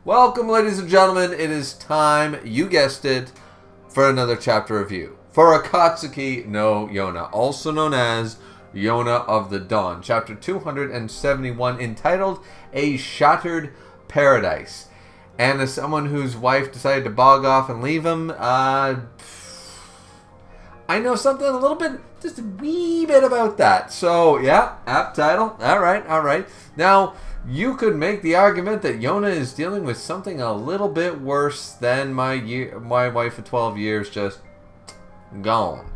Welcome, ladies and gentlemen. It is time, you guessed it, for another chapter review. For Akatsuki no Yona, also known as Yona of the Dawn. Chapter 271, entitled A Shattered Paradise. And as someone whose wife decided to bog off and leave him, I know something a little bit, just a wee bit about that. So, yeah, app title. All right. Now, you could make the argument that Yona is dealing with something a little bit worse than my wife of 12 years just gone.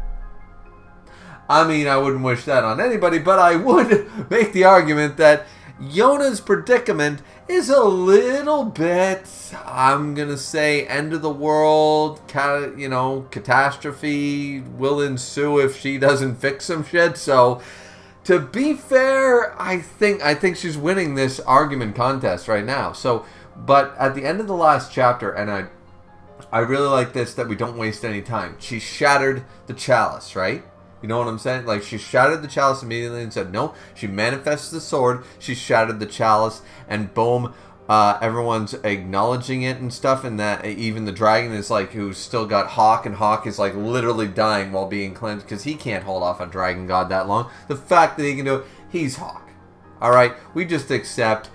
I mean, I wouldn't wish that on anybody, but I would make the argument that Yona's predicament is a little bit, I'm going to say, end of the world, catastrophe will ensue if she doesn't fix some shit. So, to be fair, I think she's winning this argument contest right now. So, but at the end of the last chapter, and I really like this, that we don't waste any time. She shattered the chalice, right? You know what I'm saying? Like, she shattered the chalice immediately and said, no, she manifests the sword, she shattered the chalice, and boom, everyone's acknowledging it and stuff, and that even the dragon is like, who's still got Hawk, and Hawk is like literally dying while being cleansed, because he can't hold off a dragon god that long. The fact that he can do it, he's Hawk. Alright, we just accept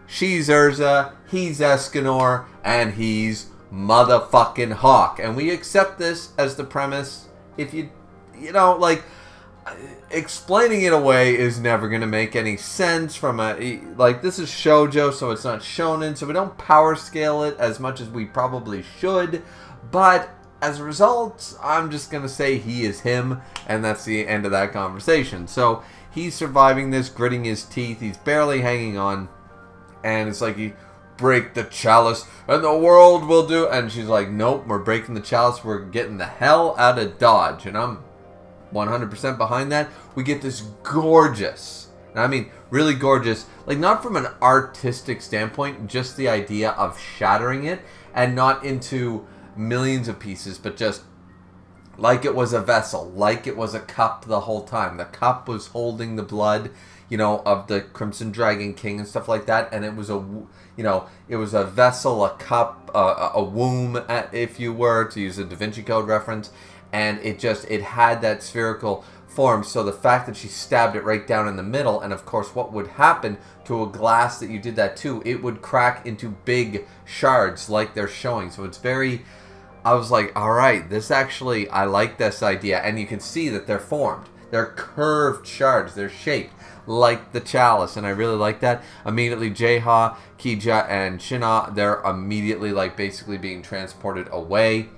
she's Urza, he's Escanor, and he's motherfucking Hawk. And we accept this as the premise. If explaining it away is never going to make any sense from this is shoujo, so it's not shonen, so we don't power scale it as much as we probably should, but as a result, I'm just going to say he is him, and that's the end of that conversation. So he's surviving this, gritting his teeth, he's barely hanging on, and it's like he break the chalice and the world will do, and she's like, nope, we're breaking the chalice, we're getting the hell out of Dodge, and I'm 100% behind that. We get this gorgeous, and I mean really gorgeous, like not from an artistic standpoint, just the idea of shattering it, and not into millions of pieces, but just like it was a vessel, like it was a cup the whole time. The cup was holding the blood, of the Crimson Dragon King and stuff like that, and it was it was a vessel, a cup, a womb, if you were to use a Da Vinci Code reference. And it had that spherical form. So the fact that she stabbed it right down in the middle, and of course what would happen to a glass that you did that to, it would crack into big shards like they're showing. So it's very, I was like, alright, I like this idea. And you can see that they're formed. They're curved shards. They're shaped like the chalice. And I really like that. Immediately jae-ha, Kija, and Shina, they're immediately basically being transported away.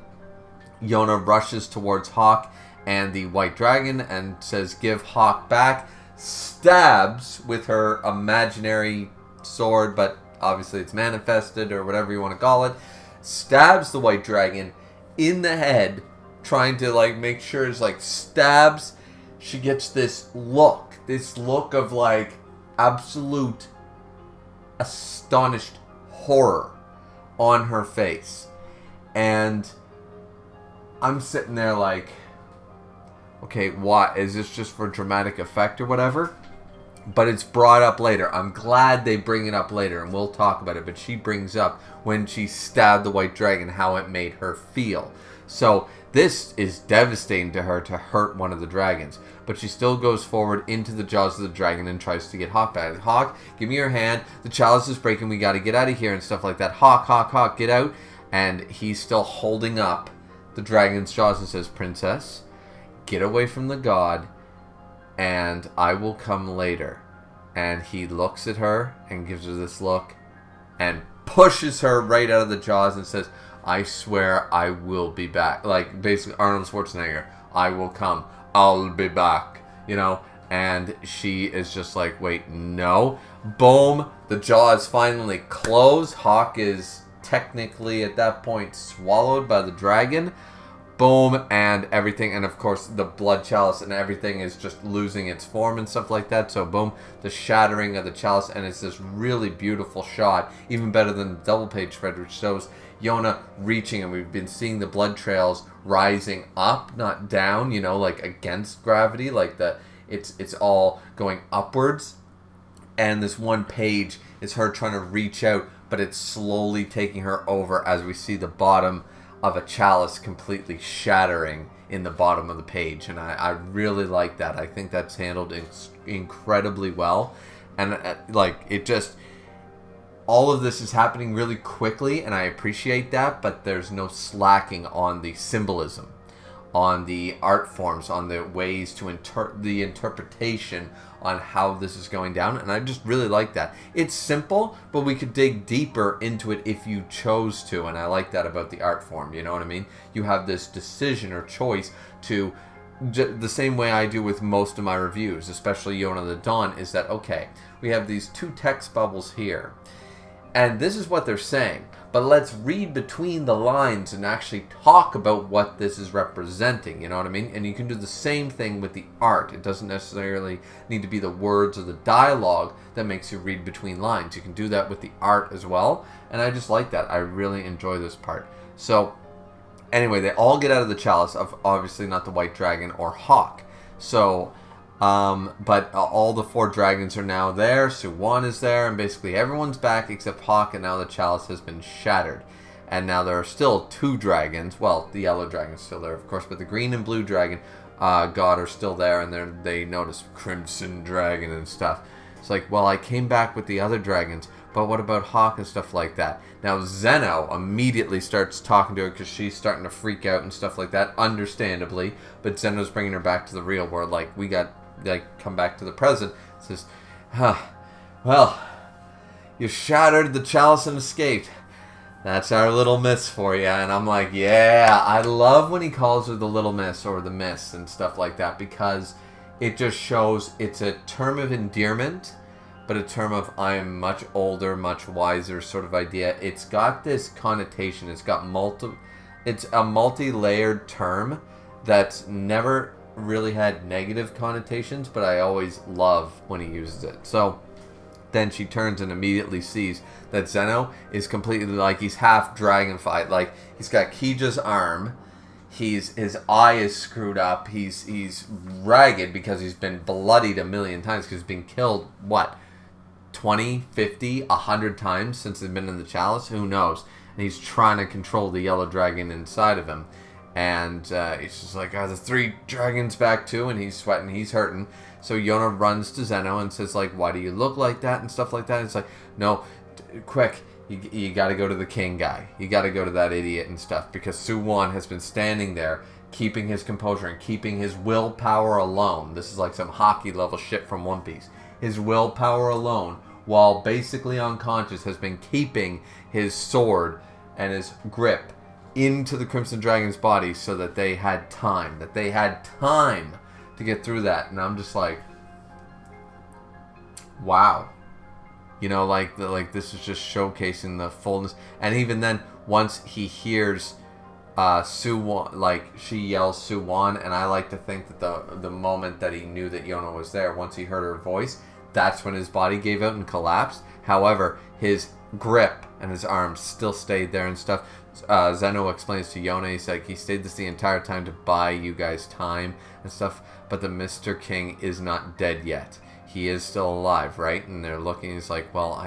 Yona rushes towards Hawk and the White Dragon and says, give Hawk back. Stabs with her imaginary sword, but obviously it's manifested or whatever you want to call it. Stabs the White Dragon in the head, trying to make sure it's stabs. She gets this look of absolute astonished horror on her face. And I'm sitting there okay, what? Is this just for dramatic effect or whatever? But it's brought up later. I'm glad they bring it up later, and we'll talk about it. But she brings up when she stabbed the White Dragon, how it made her feel. So this is devastating to her, to hurt one of the dragons. But she still goes forward into the jaws of the dragon and tries to get Hawk back. Hawk, give me your hand. The chalice is breaking. We got to get out of here and stuff like that. Hawk, get out. And he's still holding up the dragon's jaws and says, princess, get away from the god, and I will come later. And he looks at her and gives her this look and pushes her right out of the jaws and says, I swear I will be back. Basically Arnold Schwarzenegger, I will come, I'll be back, and she is just like, wait, no. Boom, the jaws finally close. Hawk is technically at that point swallowed by the dragon. Boom, and everything, and of course the blood chalice and everything is just losing its form and stuff like that. So boom, the shattering of the chalice, and it's this really beautiful shot, even better than the double page spread, which shows Yona reaching, and we've been seeing the blood trails rising up, not down, against gravity, it's all going upwards. And this one page is her trying to reach out, but it's slowly taking her over as we see the bottom of a chalice completely shattering in the bottom of the page. And I really like that. I think that's handled incredibly well. And it just... all of this is happening really quickly, and I appreciate that, but there's no slacking on the symbolism, on the art forms, on the ways to the interpretation on how this is going down, and I just really like that. It's simple, but we could dig deeper into it if you chose to, and I like that about the art form, you know what I mean? You have this decision or choice to, the same way I do with most of my reviews, especially Yona the Dawn, is that, okay, we have these two text bubbles here, and this is what they're saying, but let's read between the lines and actually talk about what this is representing, you know what I mean? And you can do the same thing with the art. It doesn't necessarily need to be the words or the dialogue that makes you read between lines. You can do that with the art as well, and I just like that. I really enjoy this part. So, anyway, they all get out of the chalice, of obviously not the white dragon or hawk. So... but all the 4 dragons are now there. Soo-won is there, and basically everyone's back except Hawk, and now the chalice has been shattered. And now there are still 2 dragons. Well, the yellow dragon's still there, of course, but the green and blue dragon god are still there, and they notice Crimson Dragon and stuff. It's like, well, I came back with the other dragons, but what about Hawk and stuff like that? Now, Zeno immediately starts talking to her because she's starting to freak out and stuff like that, understandably, but Zeno's bringing her back to the real world, like, we got... come back to the present. It says, well, you shattered the chalice and escaped. That's our little miss for you. And I'm like, yeah, I love when he calls her the little miss or the miss and stuff like that, because it just shows it's a term of endearment, but a term of I'm much older, much wiser sort of idea. It's got this connotation. It's got it's a multi-layered term that's never really had negative connotations, but I always love when he uses it. So then she turns and immediately sees that Zeno is completely, like, he's half dragonfied. Like, he's got Kija's arm, his eye is screwed up, he's ragged because he's been bloodied a million times because he's been killed, what, 20, 50, 100 times since they've been in the chalice? Who knows? And he's trying to control the yellow dragon inside of him. And he's just like, the 3 dragons back too, and he's sweating, he's hurting. So Yona runs to Zeno and says, like, why do you look like that and stuff like that? And it's like, no, quick, you got to go to the king guy. You got to go to that idiot and stuff, because Soo-won has been standing there, keeping his composure and keeping his willpower alone. This is like some hockey level shit from One Piece. His willpower alone, while basically unconscious, has been keeping his sword and his grip into the Crimson Dragon's body so that they had time. To get through that. And I'm just like, wow. You know, like this is just showcasing the fullness. And even then, once he hears Soo-won, like, she yells Soo-won, and I like to think that the moment that he knew that Yona was there, once he heard her voice, that's when his body gave out and collapsed. However, his grip and his arms still stayed there and stuff. Zeno explains to Yona, he's like, he stayed this the entire time to buy you guys time and stuff, but the Mr. King is not dead yet. He is still alive, right? And they're looking, he's like, well,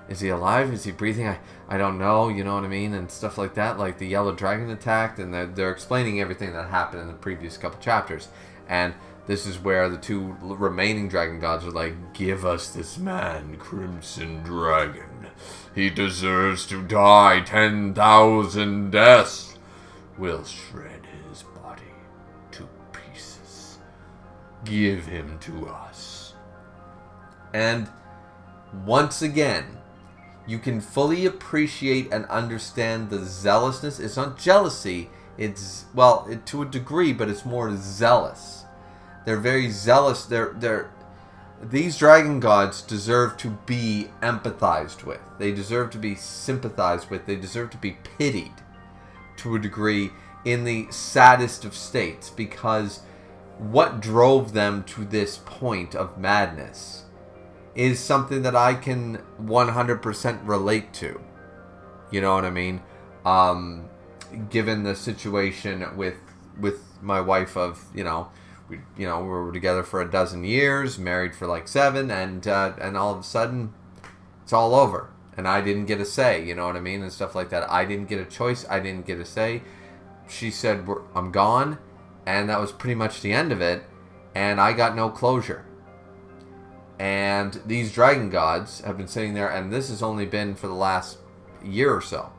is he alive? Is he breathing? I don't know, you know what I mean? And stuff like that, like the yellow dragon attacked, and they're explaining everything that happened in the previous couple chapters. And this is where the 2 remaining dragon gods are like, give us this man, Crimson Dragon. He deserves to die 10,000 deaths. We'll shred his body to pieces. Give him to us. And once again, you can fully appreciate and understand the zealousness. It's not jealousy. It's, well, to a degree, but it's more zealous. They're very zealous. These dragon gods deserve to be empathized with. They deserve to be sympathized with. They deserve to be pitied to a degree in the saddest of states, because what drove them to this point of madness is something that I can 100% relate to. You know what I mean? Given the situation with my wife of, we were together for 12 years, married for like 7, and all of a sudden, it's all over. And I didn't get a say, you know what I mean? And stuff like that. I didn't get a choice. I didn't get a say. She said, I'm gone. And that was pretty much the end of it. And I got no closure. And these dragon gods have been sitting there, and this has only been for the last year or so.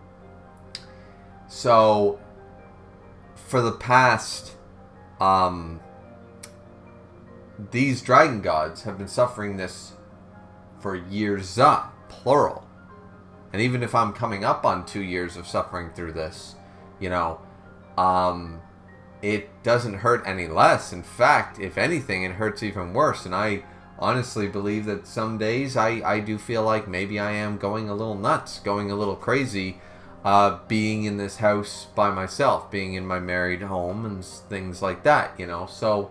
So, for the past, these dragon gods have been suffering this for years, plural. And even if I'm coming up on 2 years of suffering through this, you know, it doesn't hurt any less. In fact, if anything, it hurts even worse. And I honestly believe that some days I do feel like maybe I am going a little nuts, going a little crazy, being in this house by myself, being in my married home and things like that, you know. So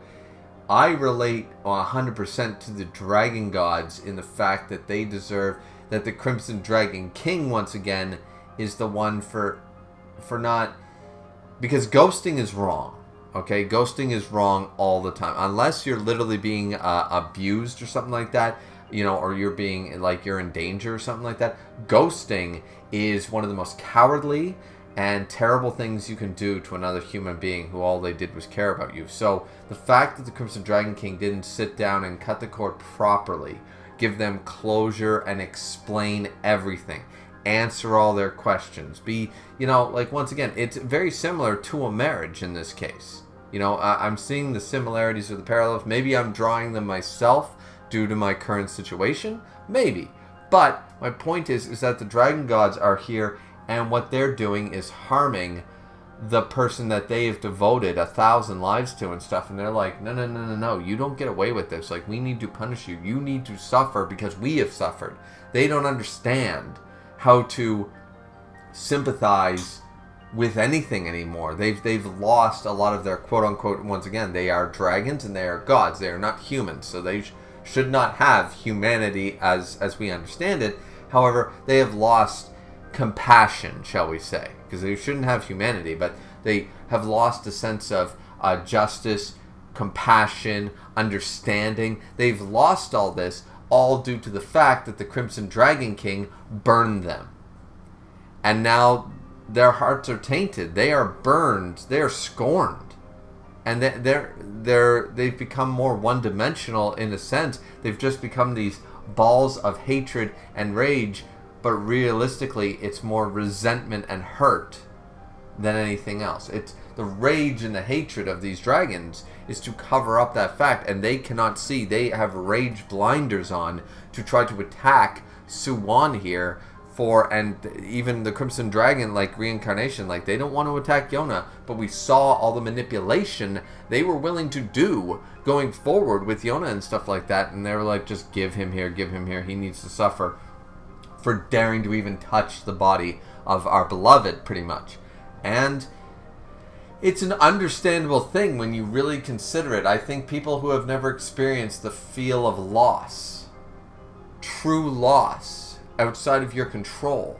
I relate 100% to the dragon gods in the fact that they deserve, that the Crimson Dragon King, once again, is the one for not, because ghosting is wrong. Okay, ghosting is wrong all the time. Unless you're literally being abused or something like that, you know, or you're being, like, you're in danger or something like that. Ghosting is one of the most cowardly and terrible things you can do to another human being who all they did was care about you. So the fact that the Crimson Dragon King didn't sit down and cut the cord properly, give them closure and explain everything, answer all their questions, be, you know, like, once again, it's very similar to a marriage in this case. You know, I'm seeing the similarities or the parallels. Maybe I'm drawing them myself due to my current situation. Maybe. But my point is that the dragon gods are here, and what they're doing is harming the person that they have devoted 1,000 lives to and stuff. And they're like, no, you don't get away with this. Like, we need to punish you. You need to suffer because we have suffered. They don't understand how to sympathize with anything anymore. They've lost a lot of their quote unquote, once again, they are dragons and they are gods. They are not humans, so they should not have humanity as we understand it. However, they have lost compassion, shall we say, because they shouldn't have humanity, but they have lost a sense of justice, compassion, understanding. They've lost all this, all due to the fact that the Crimson Dragon King burned them. And now their hearts are tainted. They are burned. They are scorned. And they've become more one-dimensional in a sense. They've just become these balls of hatred and rage, but realistically, it's more resentment and hurt than anything else. It's the rage and the hatred of these dragons is to cover up that fact, and they cannot see. They have rage blinders on to try to attack Soo-won here and even the Crimson Dragon, like, reincarnation, like, they don't want to attack Yona, but we saw all the manipulation they were willing to do going forward with Yona and stuff like that, and they were like, just give him here, he needs to suffer for daring to even touch the body of our beloved, pretty much. And it's an understandable thing when you really consider it. I think people who have never experienced the feel of loss, true loss, outside of your control,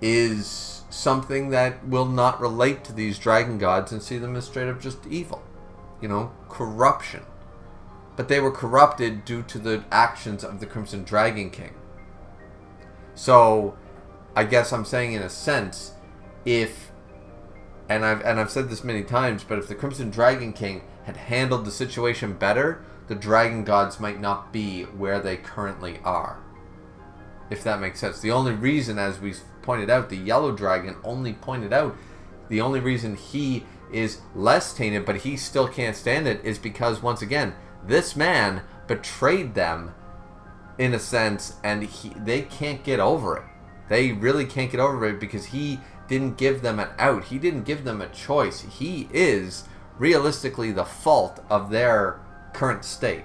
is something that will not relate to these dragon gods and see them as straight up just evil. You know, corruption. But they were corrupted due to the actions of the Crimson Dragon King. So, I guess I'm saying in a sense, if, and I've said this many times, but if the Crimson Dragon King had handled the situation better, the dragon gods might not be where they currently are. If that makes sense. The only reason, as we pointed out, the yellow dragon only pointed out, the only reason he is less tainted, but he still can't stand it, is because, once again, this man betrayed them, in a sense, and they can't get over it. They really can't get over it because he didn't give them an out. He didn't give them a choice. He is, realistically, the fault of their current state.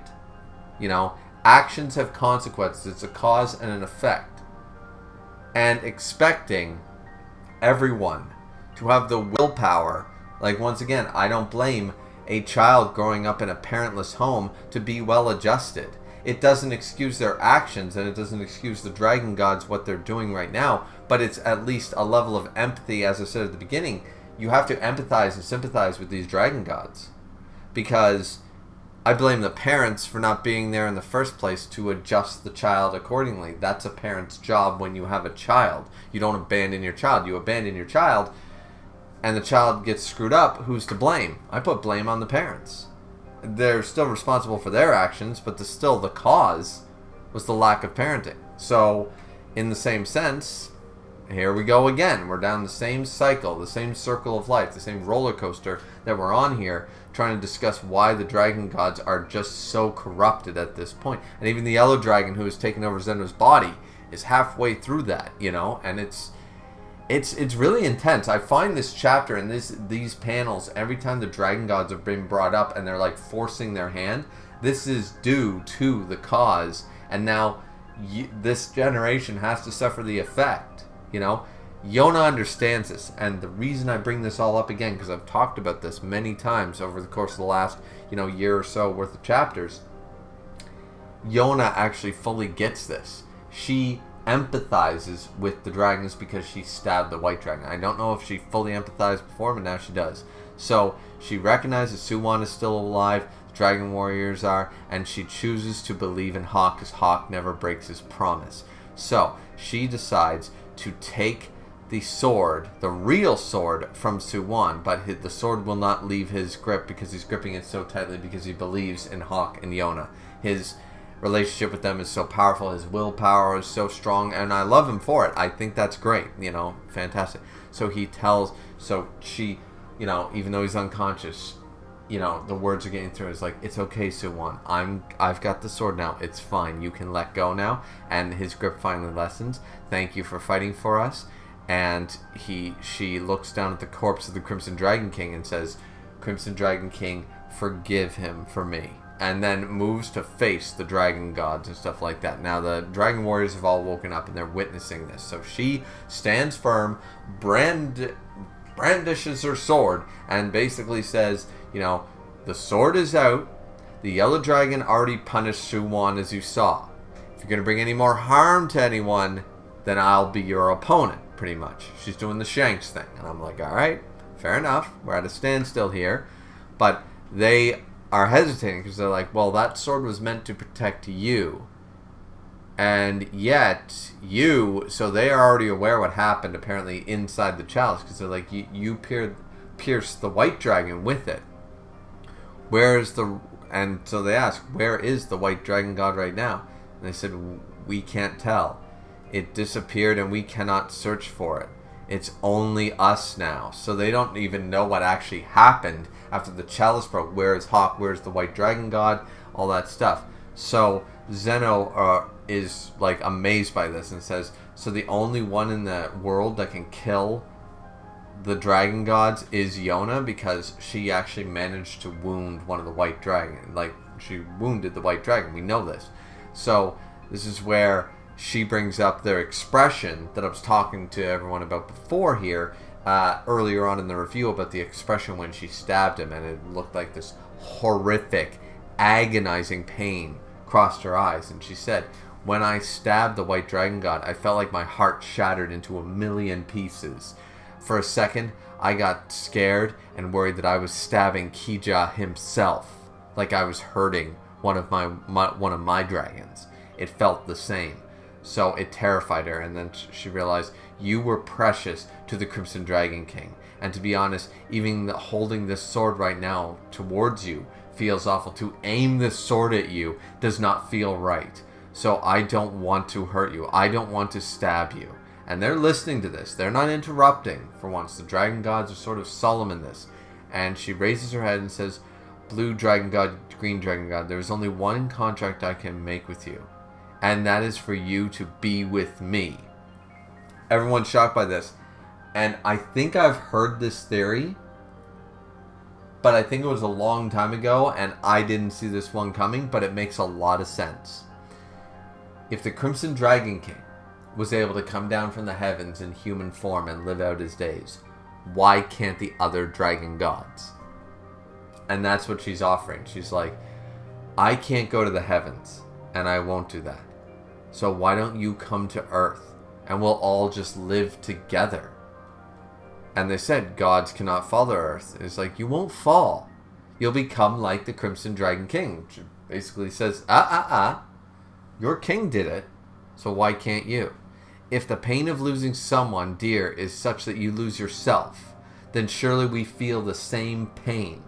You know? Actions have consequences. It's a cause and an effect. And expecting everyone to have the willpower, like, once again, I don't blame a child growing up in a parentless home to be well adjusted. It doesn't excuse their actions, and it doesn't excuse the dragon gods what they're doing right now, but it's at least a level of empathy. As I said at the beginning, you have to empathize and sympathize with these dragon gods, because I blame the parents for not being there in the first place to adjust the child accordingly. That's a parent's job when you have a child. You don't abandon your child. You abandon your child, and the child gets screwed up. Who's to blame? I put blame on the parents. They're still responsible for their actions, but still the cause was the lack of parenting. So, in the same sense, here we go again. We're down the same cycle, the same circle of life, the same roller coaster that we're on here, trying to discuss why the dragon gods are just so corrupted at this point. And even the yellow dragon who has taken over Zeno's body is halfway through that, you know, and it's really intense. I find this chapter and these panels, every time the dragon gods have been brought up and they're like forcing their hand, this is due to the cause, and now this generation has to suffer the effect, you know. Yona understands this, and the reason I bring this all up again, because I've talked about this many times over the course of the last, year or so worth of chapters. Yona actually fully gets this. She empathizes with the dragons because she stabbed the white dragon. I don't know if she fully empathized before, but now she does. So she recognizes soo-won is still alive, the dragon warriors are, and she chooses to believe in Hawk because Hawk never breaks his promise. So she decides to take the sword, the real sword, from soo-won, but the sword will not leave his grip because he's gripping it so tightly because he believes in Hawk and Yona. His relationship with them is so powerful, his willpower is so strong, and I love him for it. I think that's great, fantastic. So she, even though he's unconscious, the words are getting through. It's like, it's okay, soo-won. I've got the sword now. It's fine. You can let go now. And his grip finally lessens. Thank you for fighting for us. And she looks down at the corpse of the Crimson Dragon King and says, Crimson Dragon King, forgive him for me. And then moves to face the dragon gods and stuff like that. Now the dragon warriors have all woken up and they're witnessing this. So she stands firm, brandishes her sword, and basically says, the sword is out. The yellow dragon already punished soo-won, as you saw. If you're going to bring any more harm to anyone, then I'll be your opponent, pretty much. She's doing the Shanks thing. And I'm like, all right, fair enough. We're at a standstill here. But they are hesitating because they're like, well, that sword was meant to protect you. And yet, so they are already aware what happened, apparently, inside the chalice. Because they're like, you pierced the white dragon with it. And so they ask, where is the white dragon god right now? And they said, we can't tell. It disappeared and we cannot search for it. It's only us now. So they don't even know what actually happened after the chalice broke. Where is Hawk? Where is the white dragon god? All that stuff. So Zeno is like amazed by this and says, so the only one in the world that can kill the dragon gods is Yona, because she actually managed to wound one of the white dragon. Like, she wounded the white dragon. We know this. So this is where she brings up their expression that I was talking to everyone about before here, earlier on in the review, about the expression when she stabbed him, and it looked like this horrific, agonizing pain crossed her eyes. And she said, when I stabbed the white dragon god, I felt like my heart shattered into a million pieces. For a second, I got scared and worried that I was stabbing Kija himself, like I was hurting one of my dragons. It felt the same. So it terrified her, and then she realized, you were precious to the Crimson Dragon King. And to be honest, even holding this sword right now towards you feels awful. To aim this sword at you does not feel right. So I don't want to hurt you. I don't want to stab you. And they're listening to this. They're not interrupting for once. The dragon gods are sort of solemn in this. And she raises her head and says, blue dragon god, green dragon god, there is only one contract I can make with you. And that is for you to be with me. Everyone's shocked by this. And I think I've heard this theory, but I think it was a long time ago, and I didn't see this one coming, but it makes a lot of sense. If the Crimson Dragon King was able to come down from the heavens in human form and live out his days, why can't the other dragon gods? And that's what she's offering. She's like, I can't go to the heavens, and I won't do that. So why don't you come to Earth, and we'll all just live together? And they said, gods cannot fall to Earth. It's like, you won't fall. you'll become like the Crimson Dragon King. Which basically says, your king did it, so why can't you? If the pain of losing someone dear is such that you lose yourself, then surely we feel the same pain.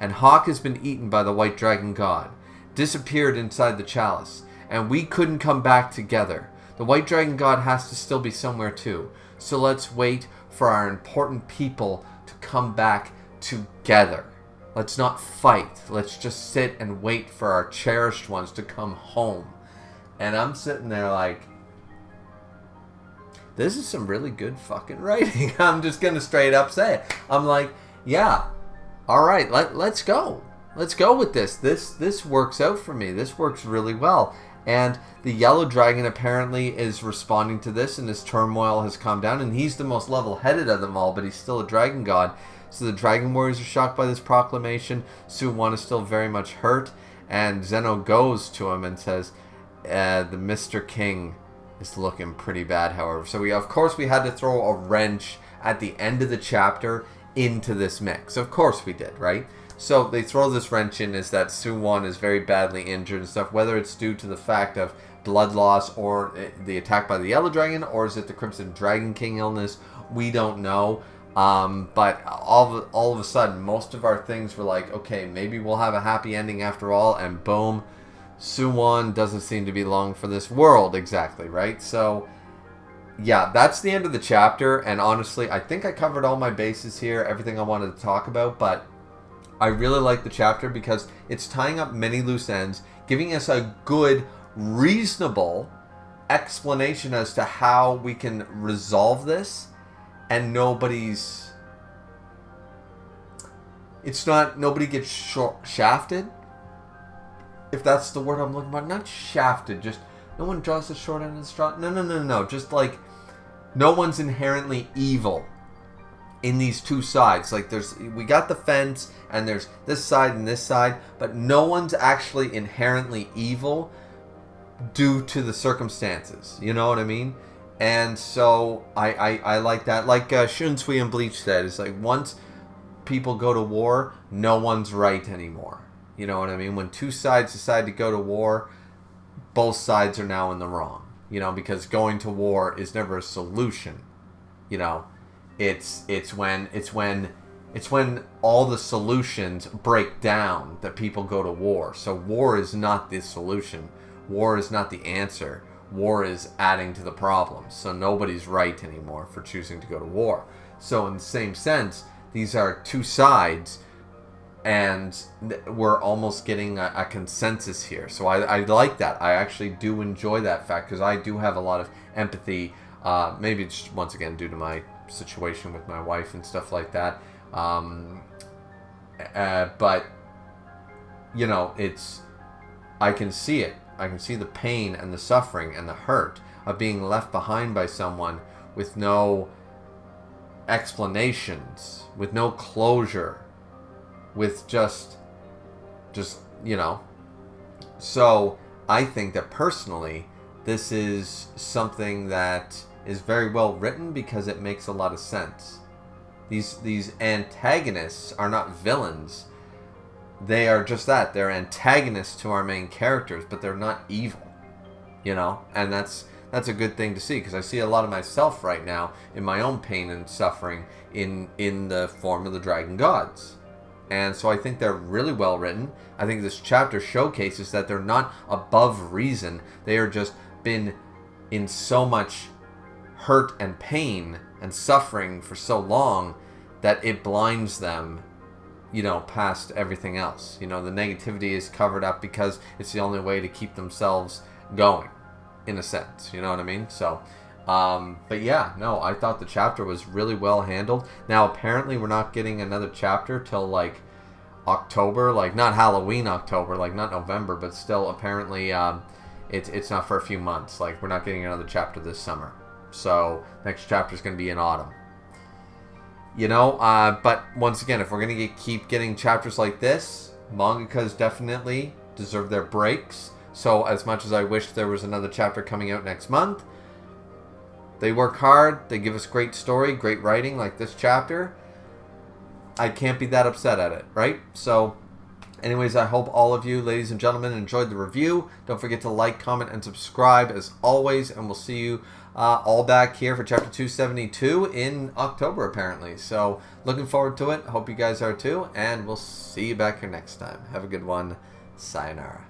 And Hawk has been eaten by the White Dragon God, disappeared inside the chalice, and we couldn't come back together. The White Dragon God has to still be somewhere too. So let's wait for our important people to come back together. Let's not fight. Let's just sit and wait for our cherished ones to come home. And I'm sitting there like, this is some really good fucking writing. I'm just going to straight up say it. I'm like, yeah, all right, let's go. Let's go with this. This works out for me. This works really well. And the Yellow Dragon apparently is responding to this, and his turmoil has calmed down, and he's the most level-headed of them all, but he's still a dragon god. So the Dragon Warriors are shocked by this proclamation. Soo-won is still very much hurt, and Zeno goes to him and says, the Mr. King is looking pretty bad, however. So we had to throw a wrench at the end of the chapter into this mix. Of course we did, right? So they throw this wrench in is that Soo-won is very badly injured and stuff, whether it's due to the fact of blood loss or the attack by the Yellow Dragon, or is it the Crimson Dragon King illness? We don't know. But all of a sudden, most of our things were like, okay, maybe we'll have a happy ending after all, and boom, Soo-won doesn't seem to be long for this world exactly, right? So, yeah, that's the end of the chapter, and honestly, I think I covered all my bases here, everything I wanted to talk about, but I really like the chapter because it's tying up many loose ends, giving us a good, reasonable explanation as to how we can resolve this, and nobody gets shafted, if that's the word I'm looking for. Not shafted, just no one draws the short end of the straw. No. Just like no one's inherently evil in these two sides. Like we got the fence and there's this side and this side, but no one's actually inherently evil due to the circumstances. You know what I mean? And so I like that. Like Shunsui and Bleach said, it's like once people go to war, no one's right anymore. You know what I mean? When two sides decide to go to war, both sides are now in the wrong. You know, because going to war is never a solution. You know, it's when all the solutions break down that people go to war. So war is not the solution. War is not the answer. War is adding to the problem. So nobody's right anymore for choosing to go to war. So in the same sense, these are two sides, and we're almost getting a consensus here. So I like that. I actually do enjoy that fact because I do have a lot of empathy. Maybe it's once again due to my situation with my wife and stuff like that. But you know, I can see it. I can see the pain and the suffering and the hurt of being left behind by someone with no explanations, with no closure, with just you know. So I think that personally this is something that is very well written because it makes a lot of sense. These antagonists are not villains. They are just that. They're antagonists to our main characters, but they're not evil. You know? And that's a good thing to see, because I see a lot of myself right now in my own pain and suffering in the form of the Dragon Gods. And so I think they're really well written. I think this chapter showcases that they're not above reason. They are just been in so much hurt and pain and suffering for so long that it blinds them, you know, past everything else. You know, the negativity is covered up because it's the only way to keep themselves going, in a sense. You know what I mean? So, but yeah, no, I thought the chapter was really well handled. Now, apparently we're not getting another chapter till, like, October. Like, not Halloween October, like, not November, but still, apparently, it's not for a few months. Like, we're not getting another chapter this summer. So, next chapter is going to be in autumn. You know, but once again, if we're going to keep getting chapters like this, mangakas definitely deserve their breaks. So as much as I wish there was another chapter coming out next month, they work hard, they give us great story, great writing like this chapter. I can't be that upset at it, right? So, anyways, I hope all of you, ladies and gentlemen, enjoyed the review. Don't forget to like, comment, and subscribe as always, and we'll see you all back here for Chapter 272 in October, apparently. So, looking forward to it. Hope you guys are too, and we'll see you back here next time. Have a good one. Sayonara.